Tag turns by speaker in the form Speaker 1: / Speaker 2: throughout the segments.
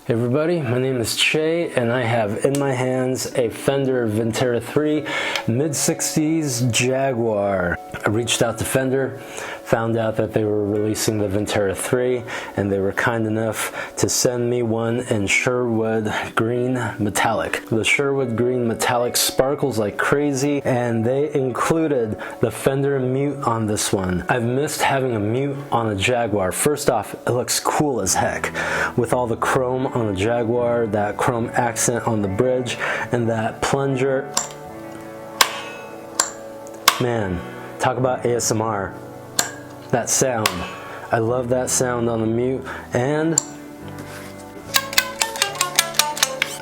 Speaker 1: Hey everybody, my name is Che and I have in my hands a Fender Vintera III Mid 60s Jaguar. I reached out to Fender, found out that they were releasing the Vintera III, and they were kind enough to send me one in Sherwood Green Metallic. The Sherwood Green Metallic sparkles like crazy, and they included the Fender mute on this one. I've missed having a mute on a Jaguar. First off, it looks cool as heck with all the chrome on the Jaguar, that chrome accent on the bridge, and that plunger. Man, talk about ASMR. That sound. I love that sound on the mute, and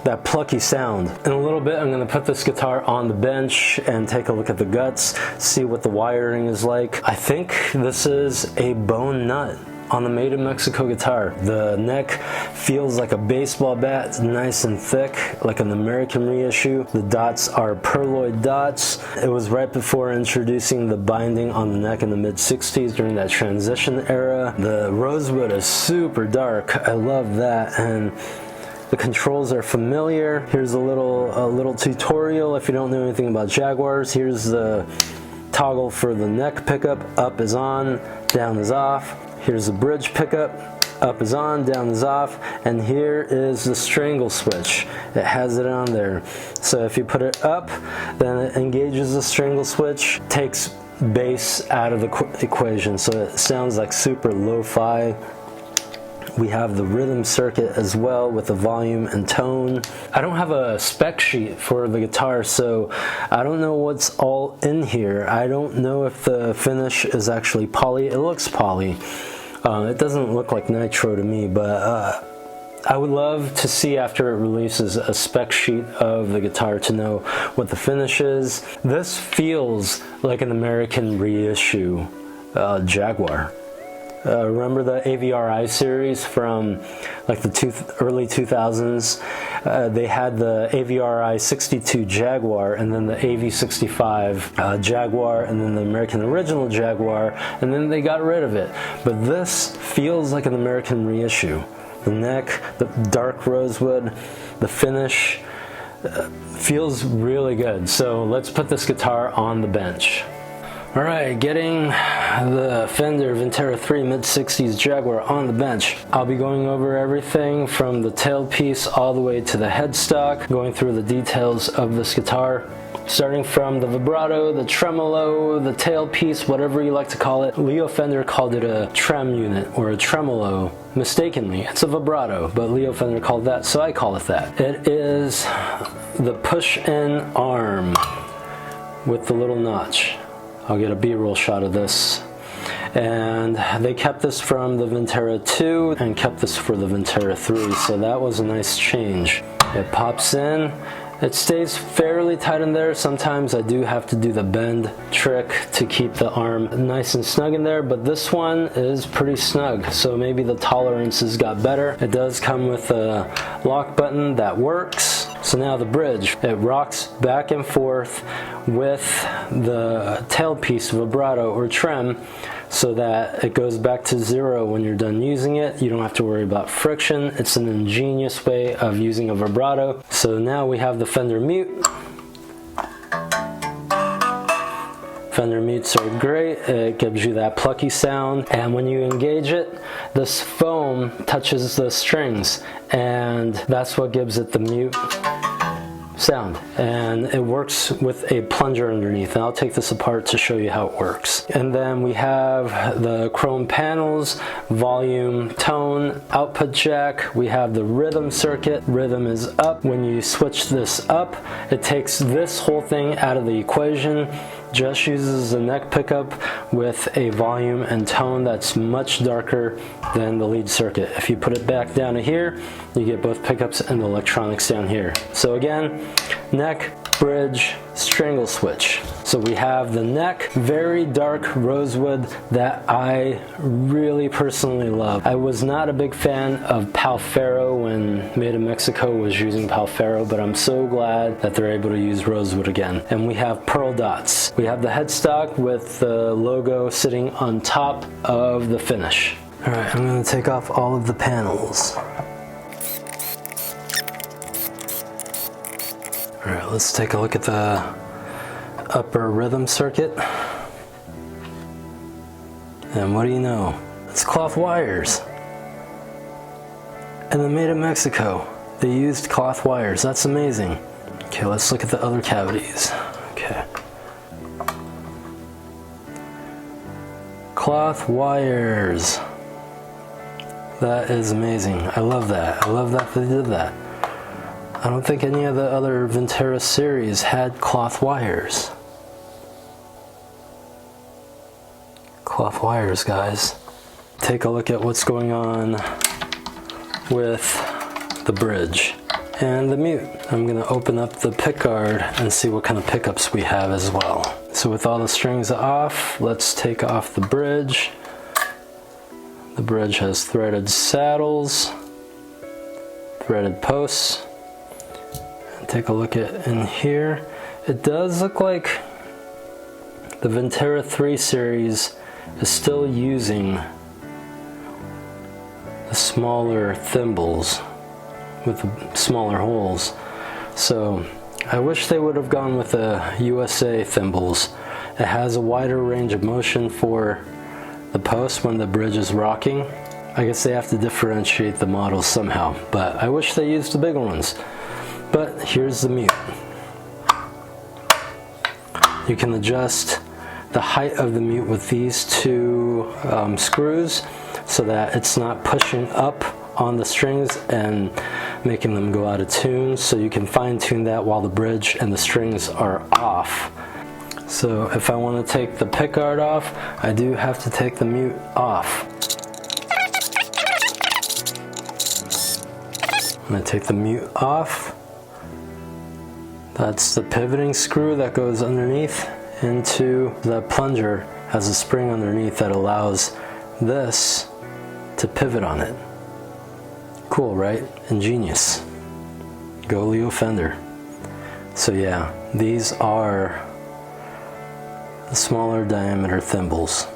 Speaker 1: that plucky sound. In a little bit, I'm going to put this guitar on the bench and take a look at the guts, see what the wiring is like. I think this is a bone nut on the Made in Mexico guitar. The neck feels like a baseball bat. It's nice and thick, like an American reissue. The dots are pearloid dots. It was right before introducing the binding on the neck in the mid 60s during that transition era. The rosewood is super dark. I love that, and the controls are familiar. Here's a little tutorial if you don't know anything about Jaguars. Here's the toggle for the neck pickup. Up is on, down is off. Here's the bridge pickup. Up is on, down is off, and here is the strangle switch. It has it on there. So if you put it up, then it engages the strangle switch, takes bass out of the equation, so it sounds like super lo-fi. We have the rhythm circuit as well with the volume and tone. I don't have a spec sheet for the guitar, so I don't know what's all in here. I don't know if the finish is actually poly. It looks poly. It doesn't look like nitro to me, but I would love to see after it releases a spec sheet of the guitar to know what the finish is. This feels like an American reissue Jaguar. Remember the AVRI series from like the early 2000s? They had the AVRI 62 Jaguar, and then the AV65 Jaguar, and then the American Original Jaguar, and then they got rid of it. But this feels like an American reissue. The neck, the dark rosewood, the finish feels really good. So let's put this guitar on the bench. Alright, getting the Fender Vintera III Mid 60s Jaguar on the bench. I'll be going over everything from the tailpiece all the way to the headstock, going through the details of this guitar, starting from the vibrato, the tremolo, the tailpiece, whatever you like to call it. Leo Fender called it a trem unit or a tremolo mistakenly. It's a vibrato, but Leo Fender called that, so I call it that. It is the push-in arm with the little notch. I'll get a B-roll shot of this. And they kept this from the Vintera 2 and kept this for the Vintera 3, so that was a nice change. It pops in. It stays fairly tight in there. Sometimes I do have to do the bend trick to keep the arm nice and snug in there, but this one is pretty snug, so maybe the tolerances got better. It does come with a lock button that works. So now the bridge, it rocks back and forth with the tailpiece vibrato or trem so that it goes back to zero when you're done using it. You don't have to worry about friction. It's an ingenious way of using a vibrato. So now we have the Fender mute. Fender mutes are great. It gives you that plucky sound, and when you engage it, this foam touches the strings, and that's what gives it the mute sound, and it works with a plunger underneath, and I'll take this apart to show you how it works. And then we have the chrome panels, volume, tone, output jack. We have the rhythm circuit. Rhythm is up. When you switch this up, it takes this whole thing out of the equation, just uses the neck pickup with a volume and tone that's much darker than the lead circuit. If you put it back down to here, you get both pickups and the electronics down here. So again, neck, bridge, strangle switch. So we have the neck, very dark rosewood that I really personally love. I was not a big fan of Palfero when Made in Mexico was using Palfero, but I'm so glad that they're able to use rosewood again. And we have pearl dots. We have the headstock with the logo sitting on top of the finish. Alright, I'm going to take off all of the panels. All right, let's take a look at the upper rhythm circuit. And what do you know? It's cloth wires. And they're made in Mexico. They used cloth wires. That's amazing. Okay, let's look at the other cavities. Okay. Cloth wires. That is amazing. I love that. I love that they did that. I don't think any of the other Vintera series had cloth wires. Cloth wires, guys. Take a look at what's going on with the bridge and the mute. I'm gonna open up the pickguard and see what kind of pickups we have as well. So with all the strings off, let's take off the bridge. The bridge has threaded saddles, threaded posts. And take a look at in here. It does look like the Vintera 3 series is still using the smaller thimbles with the smaller holes. So I wish they would have gone with the USA thimbles. It has a wider range of motion for the post when the bridge is rocking. I guess they have to differentiate the models somehow, but I wish they used the bigger ones. But here's the mute. You can adjust the height of the mute with these two screws so that it's not pushing up on the strings and making them go out of tune. So you can fine tune that while the bridge and the strings are off. So if I want to take the pickguard off, I do have to take the mute off. I'm going to take the mute off. That's the pivoting screw that goes underneath into the plunger. Has a spring underneath that allows this to pivot on it. Cool, right? Ingenious. Go Leo Fender. So yeah, these are the smaller diameter thimbles.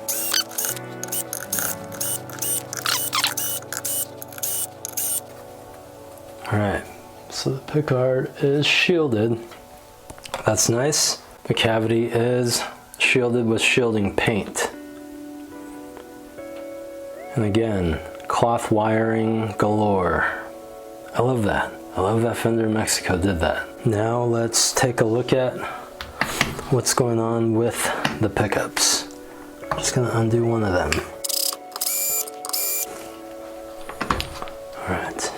Speaker 1: Alright, so the pickguard is shielded. That's nice. The cavity is shielded with shielding paint. And again, cloth wiring galore. I love that. I love that Fender Mexico did that. Now let's take a look at what's going on with the pickups. I'm just gonna undo one of them. Alright.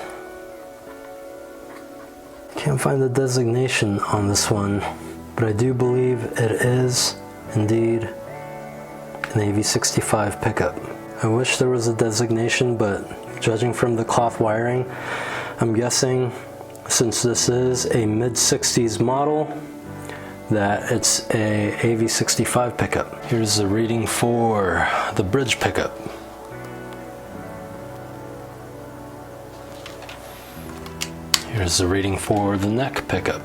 Speaker 1: Can't find the designation on this one, but I do believe it is indeed an AV65 pickup. I wish there was a designation, but judging from the cloth wiring, I'm guessing since this is a mid-60s model that it's a AV65 pickup. Here's the reading for the bridge pickup. Here's the reading for the neck pickup.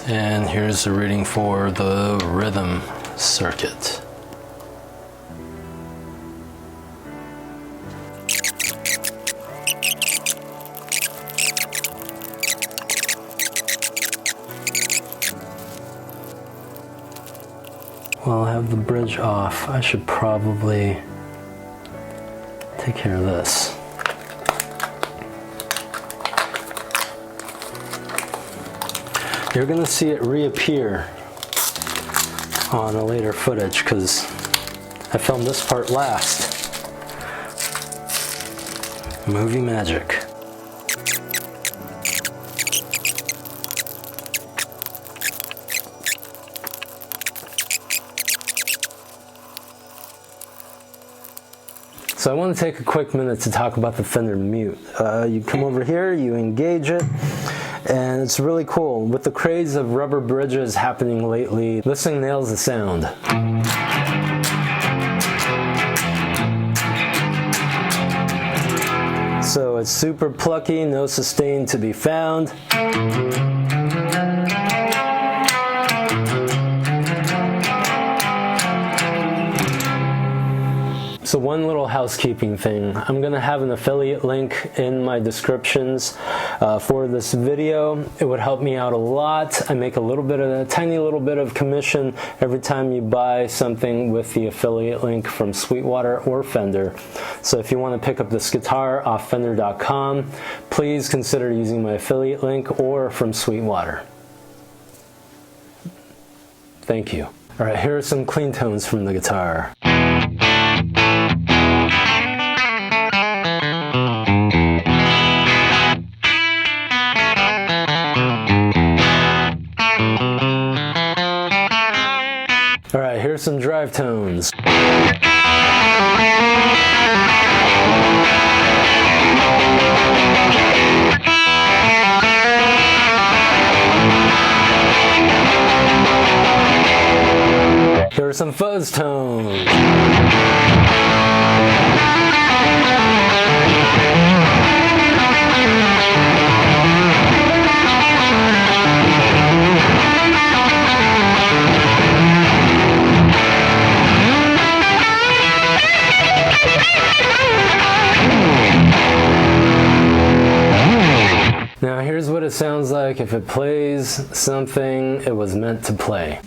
Speaker 1: And here's the reading for the rhythm circuit. While I have the bridge off, I should probably take care of this. You're gonna see it reappear on a later footage because I filmed this part last. Movie magic. So I want to take a quick minute to talk about the Fender mute. You come over here, you engage it, and it's really cool. With the craze of rubber bridges happening lately, this thing nails the sound. So it's super plucky, no sustain to be found. So one little housekeeping thing, I'm gonna have an affiliate link in my descriptions for this video. It would help me out a lot. I make a tiny little bit of commission every time you buy something with the affiliate link from Sweetwater or Fender. So if you want to pick up this guitar off Fender.com, please consider using my affiliate link or from Sweetwater. Thank you. All right, here are some clean tones from the guitar. All right, here's some drive tones. Here are some fuzz tones. Now here's what it sounds like if it plays something it was meant to play.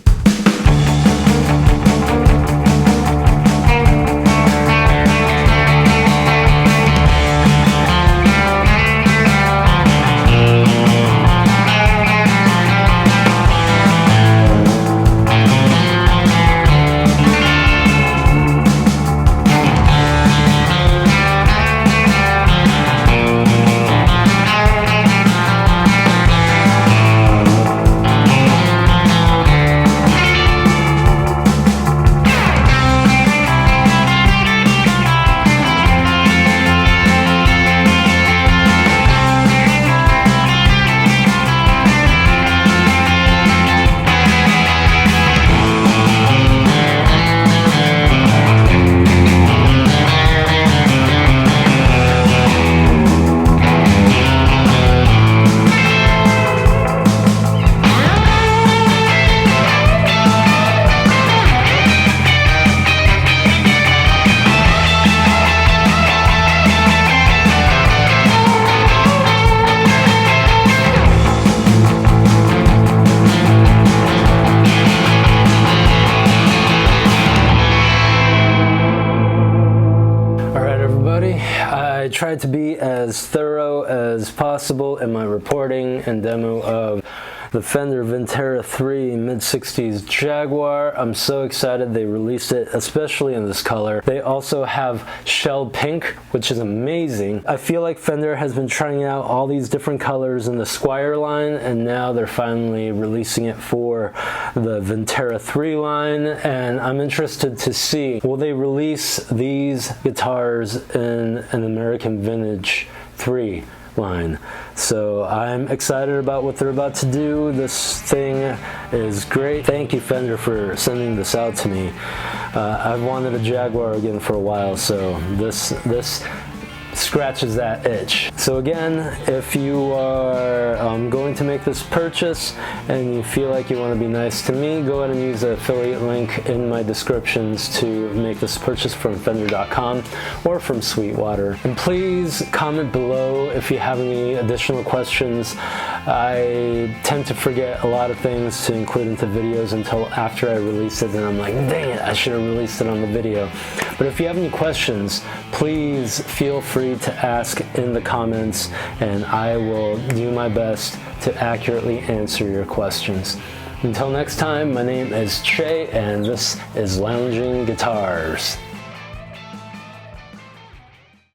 Speaker 1: I tried to be as thorough as possible in my reporting and demo of the Fender Vintera III Mid 60s Jaguar. I'm so excited they released it, especially in this color. They also have shell pink, which is amazing. I feel like Fender has been trying out all these different colors in the Squire line, and now they're finally releasing it for the Vintera 3 line, and I'm interested to see, will they release these guitars in an American Vintage 3 line? So I'm excited about what they're about to do. This thing is great. Thank you, Fender, for sending this out to me. I've wanted a Jaguar again for a while, so this scratches that itch. So again, if you are going to make this purchase and you feel like you want to be nice to me, go ahead and use the affiliate link in my descriptions to make this purchase from Fender.com or from Sweetwater. And please comment below if you have any additional questions. I tend to forget a lot of things to include into videos until after I release it, and I'm like, dang it, I should have released it on the video. But if you have any questions, please feel free to ask in the comments, and I will do my best to accurately answer your questions. Until next time, my name is Che, and this is Lounging Guitars.